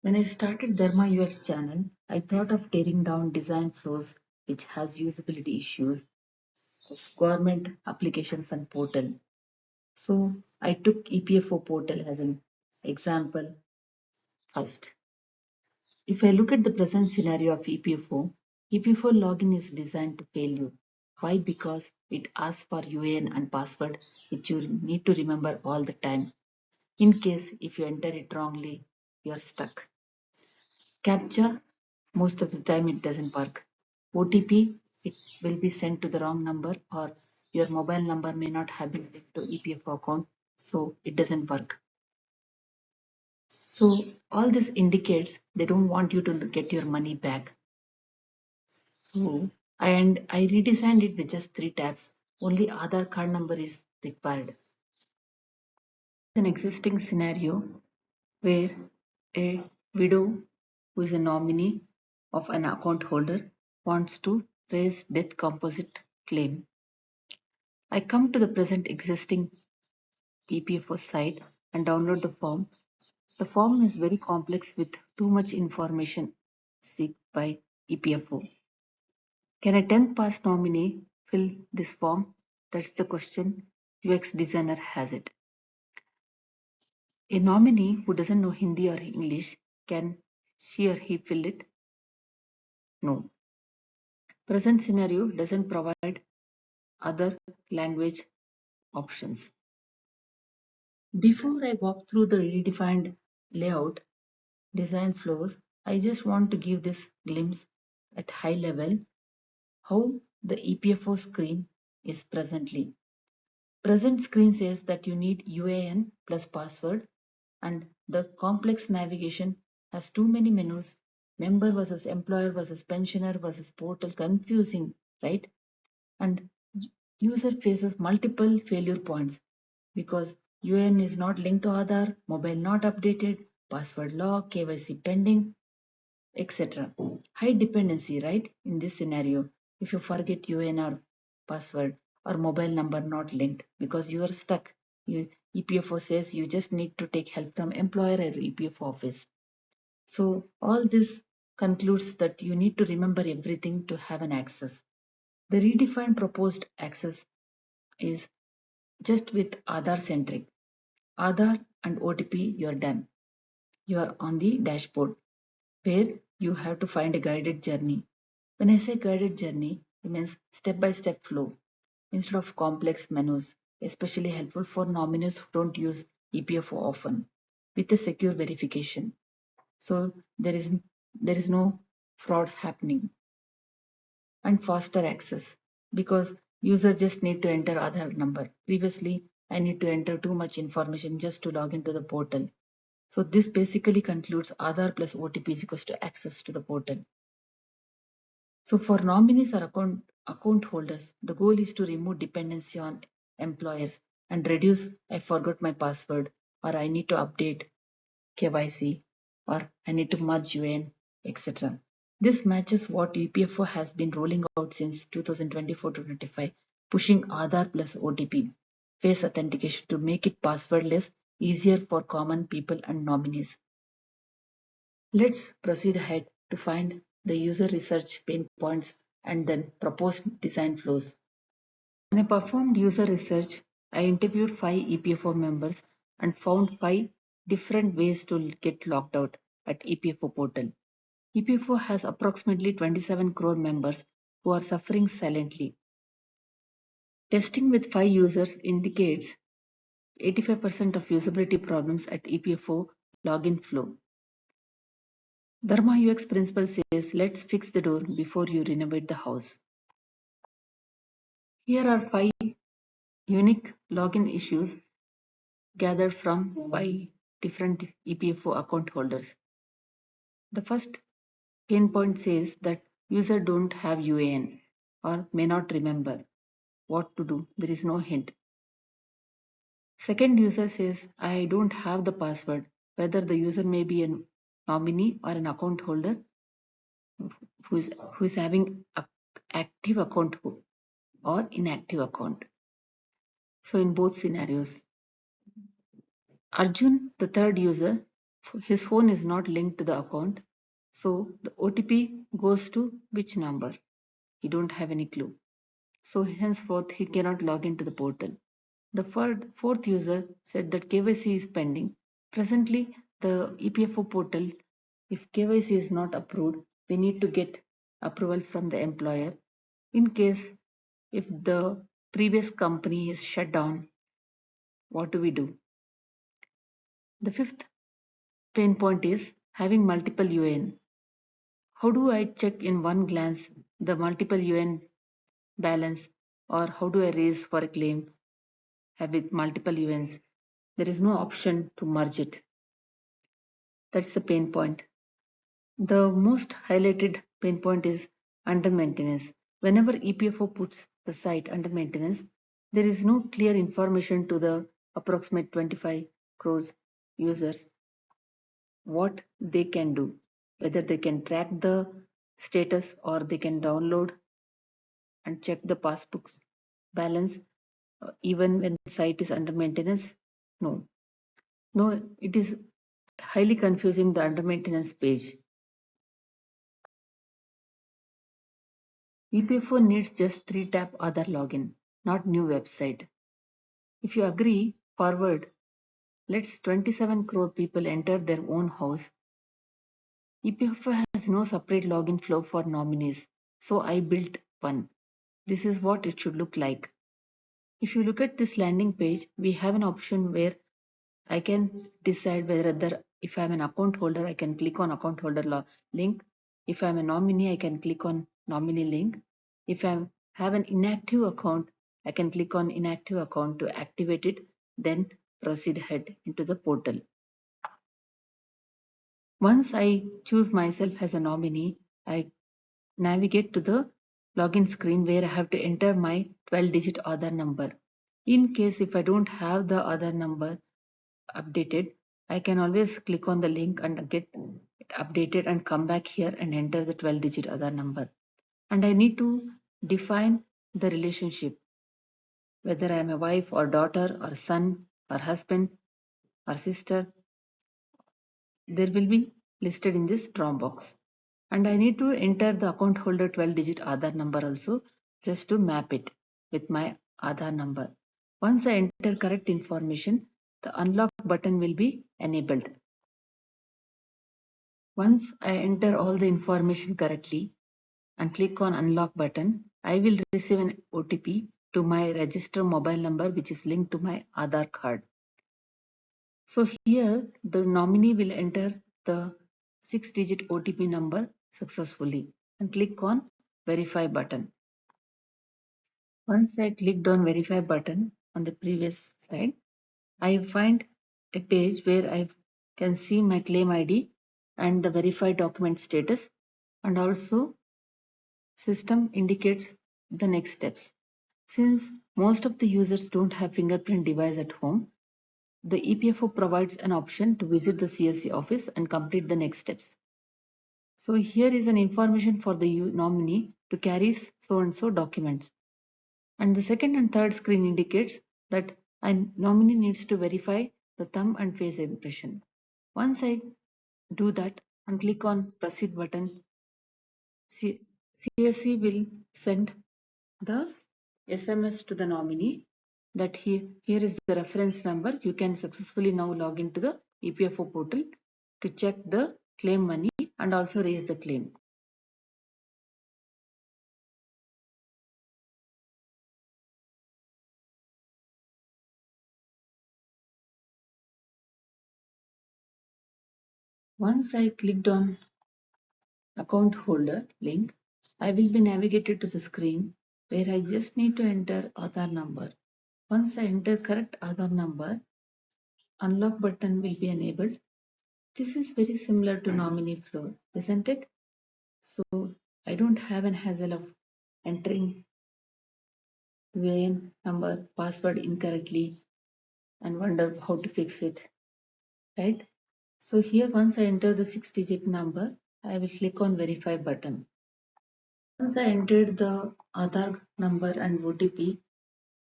When I started DharmaUX channel, I thought of tearing down design flows which has usability issues of government applications and portal. So I took EPFO portal as an example first. If I look at the present scenario of EPFO, EPFO login is designed to fail you. Why? Because it asks for UAN and password which you need to remember all the time. In case if you enter it wrongly, you are stuck. CAPTCHA, most of the time it doesn't work. OTP, it will be sent to the wrong number or your mobile number may not have been linked to EPFO account, so it doesn't work. So all this indicates they don't want you to get your money back. So and I redesigned it with just 3 tabs. Only Aadhaar card number is required. An existing scenario where a widow who is a nominee of an account holder wants to raise death composite claim. I come to the present existing EPFO site and download the form. The form is very complex with too much information seeked by EPFO. Can a 10th pass nominee fill this form? That's the question. UX designer has it. A nominee who doesn't know Hindi or English, can she or he fill it? No. Present scenario doesn't provide other language options. Before I walk through the redefined layout design flows, I just want to give this glimpse at high level how the EPFO screen is presently. Present screen says that you need UAN plus password and the complex navigation has too many menus, member versus employer versus pensioner versus portal, confusing, right? And user faces multiple failure points because UAN is not linked to Aadhaar, mobile not updated, password lock, KYC pending, etc. High dependency, right? In this scenario, if you forget UAN or password or mobile number not linked because you are stuck, EPFO says you just need to take help from employer or EPFO office. So all this concludes that you need to remember everything to have an access. The redefined proposed access is just with Aadhaar centric. Aadhaar and OTP, you're done. You are on the dashboard where you have to find a guided journey. When I say guided journey, it means step-by-step flow instead of complex menus, especially helpful for nominees who don't use EPFO often, with a secure verification. So there is no fraud happening. And faster access because user just need to enter Aadhaar number. Previously, I need to enter too much information just to log into the portal. So this basically concludes Aadhaar plus OTP is equals to access to the portal. So for nominees or account holders, the goal is to remove dependency on employers and reduce I forgot my password or I need to update KYC or I need to merge UAN, etc. This matches what EPFO has been rolling out since 2024 to 25, pushing Aadhaar plus OTP face authentication to make it passwordless, easier for common people and nominees. Let's proceed ahead to find the user research pain points and then proposed design flows. When I performed user research, I interviewed 5 EPFO members and found 5 different ways to get logged out at EPFO portal. EPFO has approximately 27 crore members who are suffering silently. Testing with 5 users indicates 85% of usability problems at EPFO login flow. DharmaUX principle says let's fix the door before you renovate the house. Here are 5 unique login issues gathered from 5 different EPFO account holders. The first pain point says that user don't have UAN or may not remember what to do. There is no hint. Second user says I don't have the password, whether the user may be a nominee or an account holder who is having an active account or inactive account. So in both scenarios, Arjun, the third user, his phone is not linked to the account. So the OTP goes to which number? He don't have any clue. So henceforth he cannot log into the portal. The fourth user said that KYC is pending. Presently, the EPFO portal, if KYC is not approved, we need to get approval from the employer. In case if the previous company is shut down, what do we do? The fifth pain point is having multiple UAN. How do I check in one glance the multiple UAN balance, or how do I raise for a claim with multiple UANs? There is no option to merge it. That's the pain point. The most highlighted pain point is under maintenance. Whenever EPFO puts the site under maintenance, there is no clear information to the approximate 25 crores users what they can do, whether they can track the status or they can download and check the passbooks balance even when the site is under maintenance. No, no, it is highly confusing the under maintenance page. EPFO needs just 3-tap Aadhaar login, not new website. If you agree, forward, let's 27 crore people enter their own house. EPFO has no separate login flow for nominees, so I built one. This is what it should look like. If you look at this landing page, we have an option where I can decide whether if I'm an account holder, I can click on account holder link. If I'm a nominee, I can click on nominee link. If I have an inactive account, I can click on inactive account to activate it, then proceed ahead into the portal. Once I choose myself as a nominee, I navigate to the login screen where I have to enter my 12-digit Aadhaar number. In case if I don't have the Aadhaar number updated, I can always click on the link and get it updated and come back here and enter the 12-digit Aadhaar number. And I need to define the relationship, whether I am a wife or daughter or son or husband or sister. There will be listed in this drop box. And I need to enter the account holder 12-digit Aadhaar number also, just to map it with my Aadhaar number. Once I enter correct information, the unlock button will be enabled. Once I enter all the information correctly and click on unlock button, I will receive an OTP to my register mobile number which is linked to my Aadhaar card. So here the nominee will enter the 6-digit OTP number successfully and click on verify button. Once I clicked on verify button on the previous slide, I find a page where I can see my claim ID and the verified document status, and also system indicates the next steps. Since most of the users don't have fingerprint device at home, the EPFO provides an option to visit the CSC office and complete the next steps. So here is an information for the nominee to carry so and so documents. And the second and third screen indicates that a nominee needs to verify the thumb and face impression. Once I do that and click on proceed button, CSC will send the SMS to the nominee that here is the reference number. You can successfully now log into the EPFO portal to check the claim money and also raise the claim. Once I clicked on account holder link, I will be navigated to the screen where I just need to enter Aadhaar number. Once I enter correct Aadhaar number, unlock button will be enabled. This is very similar to nominee flow, isn't it? So I don't have an hassle of entering UAN number, password incorrectly and wonder how to fix it, right? So here once I enter the 6-digit number, I will click on verify button. Once I entered the Aadhaar number and OTP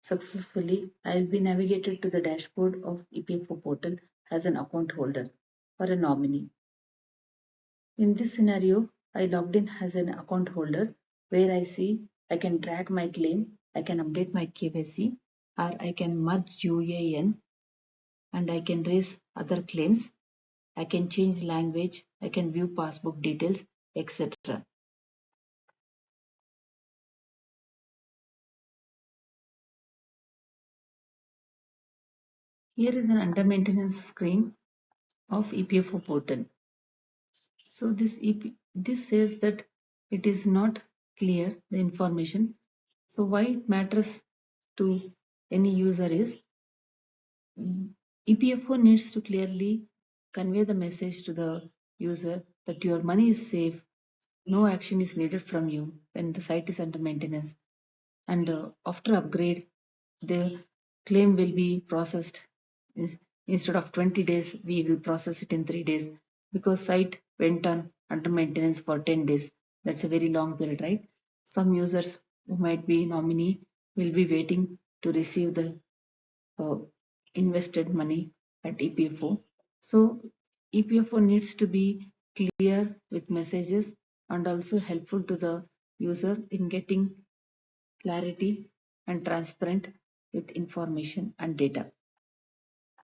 successfully, I will be navigated to the dashboard of EPFO portal as an account holder. or a nominee. In this scenario, I logged in as an account holder where I see I can drag my claim, I can update my KYC, or I can merge UAN and I can raise other claims. I can change language, I can view passbook details, etc. Here is an under maintenance screen of EPFO portal. So this says that it is not clear the information. So why it matters to any user is EPFO needs to clearly convey the message to the user that your money is safe, no action is needed from you when the site is under maintenance, and after upgrade, the claim will be processed. Instead of 20 days, we will process it in 3 days because site went on under maintenance for 10 days. That's a very long period, right? Some users who might be nominee will be waiting to receive the uh, invested money at EPFO. So EPFO needs to be clear with messages and also helpful to the user in getting clarity and transparent with information and data.